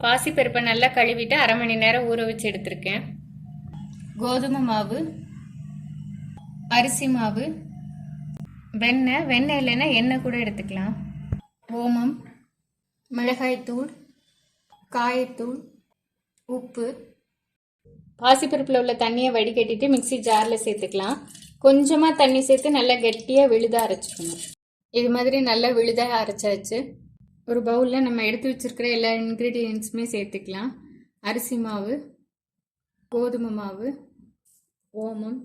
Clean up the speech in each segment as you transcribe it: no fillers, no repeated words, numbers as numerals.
பாசிப்பருப்பை நல்லா கழுவிட்டு அரை மணி நேரம் ஊற வச்சு எடுத்திருக்கேன். கோதுமை மாவு, அரிசி மாவு, வெண்ணெய் இல்லைன்னா எண்ணெய் கூட எடுத்துக்கலாம், ஓமம், மிளகாய்த்தூள், காயத்தூள், உப்பு. பாசிப்பருப்பில் உள்ள தண்ணியை வடிகட்டிட்டு மிக்சி ஜாரில் சேர்த்துக்கலாம். கொஞ்சமாக தண்ணி சேர்த்து நல்லா கெட்டியாக விழுதாக அரைச்சிக்கணும். இது மாதிரி நல்லா விழுதாக அரைச்சாச்சு. ஒரு பவுலில் நம்ம எடுத்து வச்சுருக்கிற எல்லா இன்க்ரீடியன்ஸுமே சேர்த்துக்கலாம். அரிசி மாவு, கோதுமை மாவு, ஓமம்,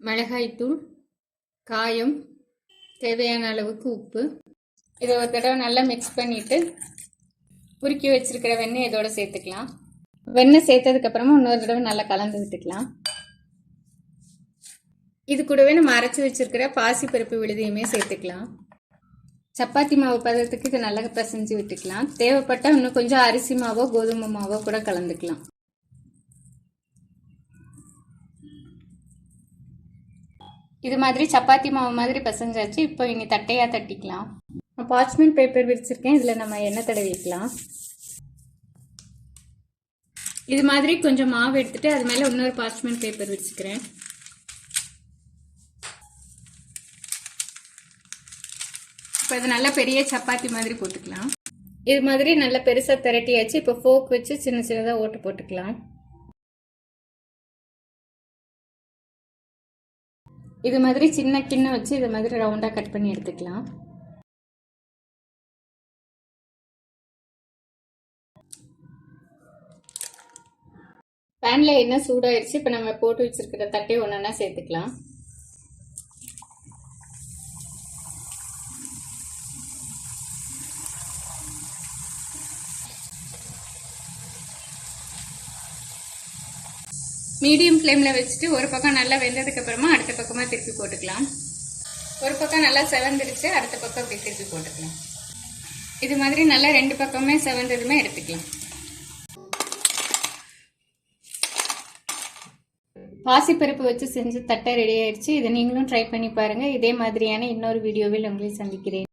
மிளகாய்த்தூள், காயம், தேவையான அளவுக்கு உப்பு. இதை ஒரு தடவை நல்லா மிக்ஸ் பண்ணிவிட்டு உருக்கி வச்சுருக்கிற வெண்ணெய் இதோட சேர்த்துக்கலாம். வெண்ணெய் சேர்த்ததுக்கப்புறமா இன்னொரு தடவை நல்லா கலந்து விட்டுக்கலாம். இது கூடவே நம்ம அரைச்சி வச்சுருக்கிற பாசிப்பருப்பு விழுதையுமே சேர்த்துக்கலாம். சப்பாத்தி மாவு பதத்துக்கு இது நல்லா பிசைஞ்சு விட்டுக்கலாம். தேவைப்பட்டால் இன்னும் கொஞ்சம் அரிசி மாவோ கோதுமை மாவோ கூட கலந்துக்கலாம். இது மாதிரி சப்பாத்தி மாவு மாதிரி பிசைஞ்சாச்சு. இப்போ இனி தட்டையாக தட்டிக்கலாம். பார்ச்மெண்ட் பேப்பர் விரிச்சிருக்கேன், இதில் நம்ம எண்ணெய் தடவிக்கலாம். இது மாதிரி கொஞ்சம் மாவு எடுத்துட்டு அது மேலே இன்னொரு பார்ச்மெண்ட் பேப்பர் விரிச்சுக்கிறேன். இப்போ இது நல்லா பெரிய சப்பாத்தி மாதிரி போட்டுக்கலாம். இது மாதிரி நல்லா பெருசாக திரட்டியாச்சு. இப்போ ஃபோக் வச்சு சின்ன சின்னதாக ஓட்டு போட்டுக்கலாம். இது மாதிரி சின்ன கிண்ணம் வச்சு இது மாதிரி ரவுண்டாக கட் பண்ணி எடுத்துக்கலாம். பேனில் எண்ணெய் சூடாயிடுச்சு. இப்போ நம்ம போட்டு வச்சிருக்கிற தட்டையை ஒன்றா சேர்த்துக்கலாம். மீடியம் ஃப்ளேமில் வச்சுட்டு ஒரு பக்கம் நல்லா வெந்ததுக்கு அப்புறமா அடுத்த பக்கமாக திருப்பி போட்டுக்கலாம். ஒரு பக்கம் நல்லா செவந்துருச்சு, அடுத்த பக்கம் அப்படி திருப்பி போட்டுக்கலாம். இது மாதிரி நல்லா ரெண்டு பக்கமே செவந்ததுமே எடுத்துக்கலாம். பாசிப்பருப்பு வச்சு செஞ்சு தட்டை ரெடி ஆயிடுச்சு. இதை நீங்களும் ட்ரை பண்ணி பாருங்கள். இதே மாதிரியான இன்னொரு வீடியோவில் உங்களை சந்திக்கிறேன்.